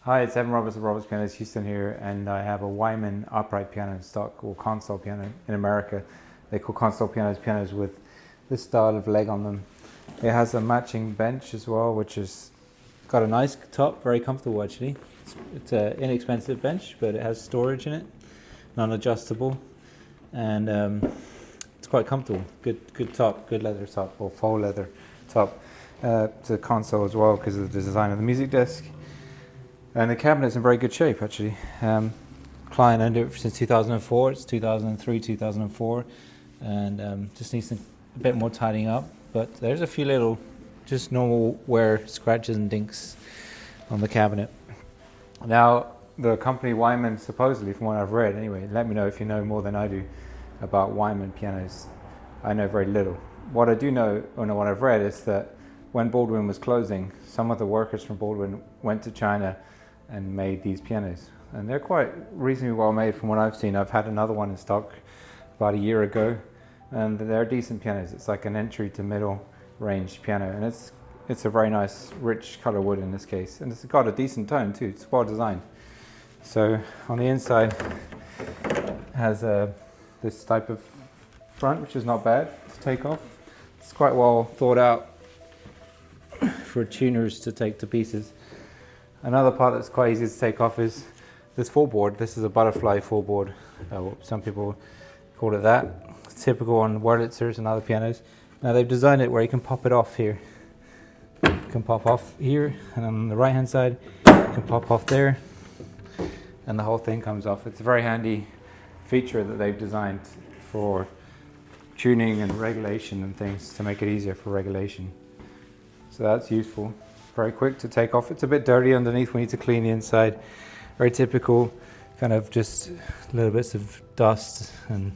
Hi, it's Evan Roberts of Roberts Pianos Houston here, and I have a Wyman upright piano in stock, or console piano in America. They call console pianos with this style of leg on them. It has a matching bench as well, which has got a nice top, very comfortable actually. It's an inexpensive bench, but it has storage in it, non-adjustable, and it's quite comfortable. Good top, good leather top, or faux leather top. It's a console as well because of the design of the music desk. And the cabinet's in very good shape, actually. Client owned it since 2004. It's 2003, 2004, and just needs a bit more tidying up. But there's a few little, just normal wear scratches and dinks on the cabinet. Now, the company Wyman, supposedly, from what I've read, anyway, let me know if you know more than I do about Wyman pianos. I know very little. What I do know, or what I've read, is that when Baldwin was closing, some of the workers from Baldwin went to China and made these pianos, and they're quite reasonably well made from what I've seen. I've had another one in stock about a year ago, and they're decent pianos. It's like an entry to middle range piano, and it's a very nice rich color wood in this case, and it's got a decent tone too. It's well designed. So on the inside it has this type of front, which is not bad to take off. It's quite well thought out for tuners to take to pieces. Another part that's quite easy to take off is this floorboard. This is a butterfly floorboard. Some people call it that. It's typical on Wurlitzers and other pianos. Now they've designed it where you can pop it off here. You can pop off here, and on the right hand side you can pop off there, and the whole thing comes off. It's a very handy feature that they've designed for tuning and regulation and things, to make it easier for regulation. So that's useful. Very quick to take off. It's a bit dirty underneath. We need to clean the inside. Very typical, kind of just little bits of dust and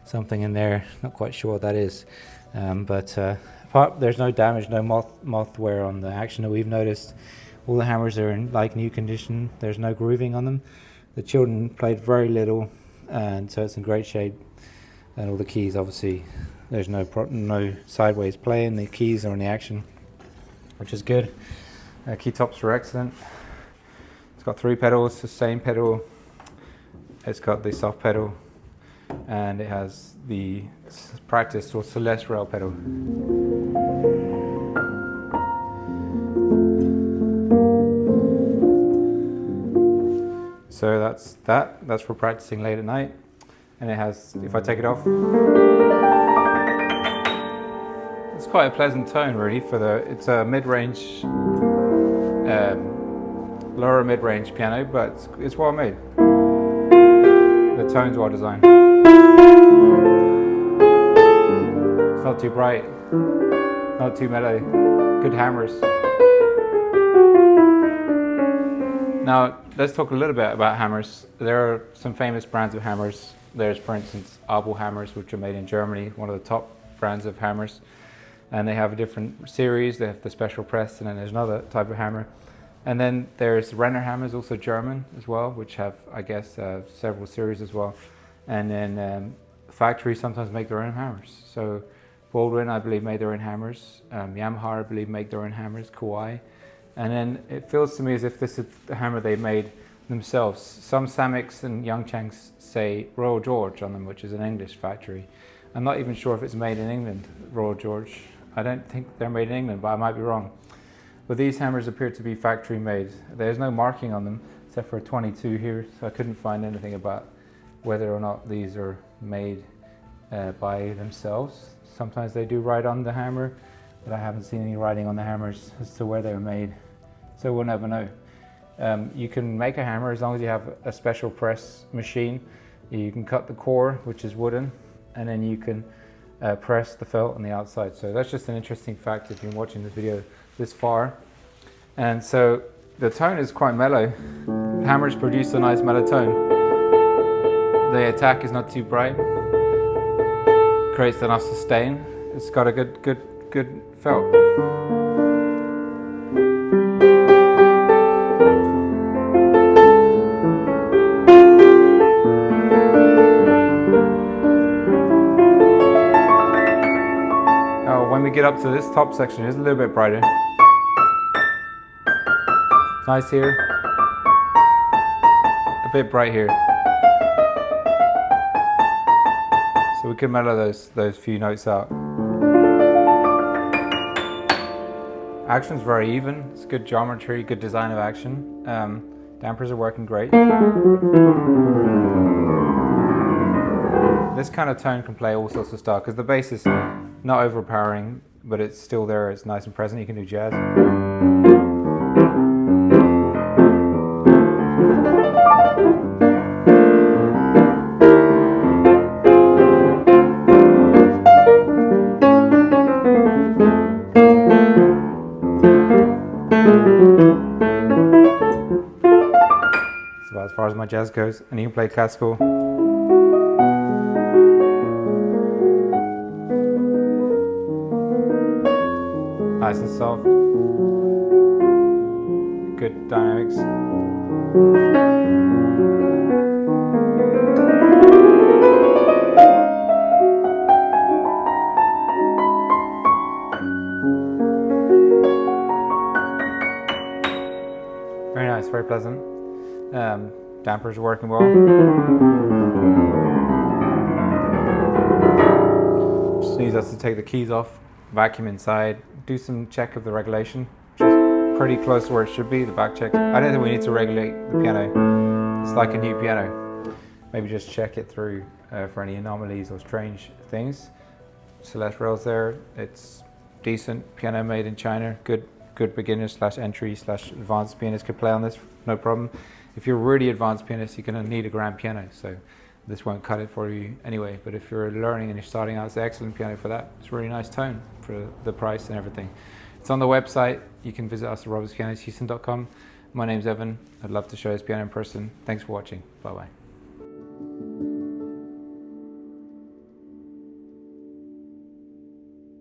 something in there. Not quite sure what that is. There's no damage, no moth wear on the action that we've noticed. All the hammers are in like new condition. There's no grooving on them. The children played very little, and so it's in great shape. And all the keys, obviously, there's no sideways playing. The keys are in the action, which is good. Key tops are excellent. It's got 3 pedals, sustain pedal, it's got the soft pedal, and it has the practice or Celeste rail pedal. So that's for practicing late at night. And it has, if I take it off, it's quite a pleasant tone really it's a mid-range, lower mid-range piano, but it's well made. The tone's well designed. It's not too bright, not too mellow, good hammers. Now let's talk a little bit about hammers. There are some famous brands of hammers. There's, for instance, Abel hammers, which are made in Germany, one of the top brands of hammers. And they have a different series. They have the special press, and then there's another type of hammer. And then there's Renner hammers, also German as well, which have, I guess, several series as well. And then factories sometimes make their own hammers. So Baldwin, I believe, made their own hammers. Yamaha, I believe, make their own hammers. Kawai. And then it feels to me as if this is the hammer they made themselves. Some Samiks and Yangchangs say Royal George on them, which is an English factory. I'm not even sure if it's made in England, Royal George. I don't think they're made in England, but I might be wrong. But these hammers appear to be factory made. There's no marking on them, except for a 22 here, so I couldn't find anything about whether or not these are made by themselves. Sometimes they do write on the hammer, but I haven't seen any writing on the hammers as to where they were made, so we'll never know. You can make a hammer as long as you have a special press machine. You can cut the core, which is wooden, and then you can press the felt on the outside. So that's just an interesting fact if you're watching this video this far. And so the tone is quite mellow. Hammers produce a nice mellow tone. The attack is not too bright. Creates enough sustain. It's got a good felt. When we get up to this top section, it's a little bit brighter. It's nice here. bit bright here. So we can mellow those few notes out. Action's very even. It's good geometry, good design of action. Dampers are working great. This kind of tone can play all sorts of stuff because the bass is not overpowering, but it's still there. It's nice and present. You can do jazz. That's about as far as my jazz goes, and you can play classical. Nice and soft. Good dynamics. Very nice, very pleasant. Dampers are working well. Just needs us to take the keys off, vacuum inside, do some check of the regulation, which is pretty close to where it should be, the back check. I don't think we need to regulate the piano. It's like a new piano. Maybe just check it through for any anomalies or strange things. Celeste rails there. It's decent piano made in China. Good beginner / entry / advanced pianist could play on this, no problem. If you're a really advanced pianist, you're going to need a grand piano, so this won't cut it for you anyway. But if you're learning and you're starting out, it's an excellent piano for that. It's a really nice tone for the price and everything. It's on the website. You can visit us at robertspianoshouston.com. My name's Evan. I'd love to show this piano in person. Thanks for watching. Bye-bye.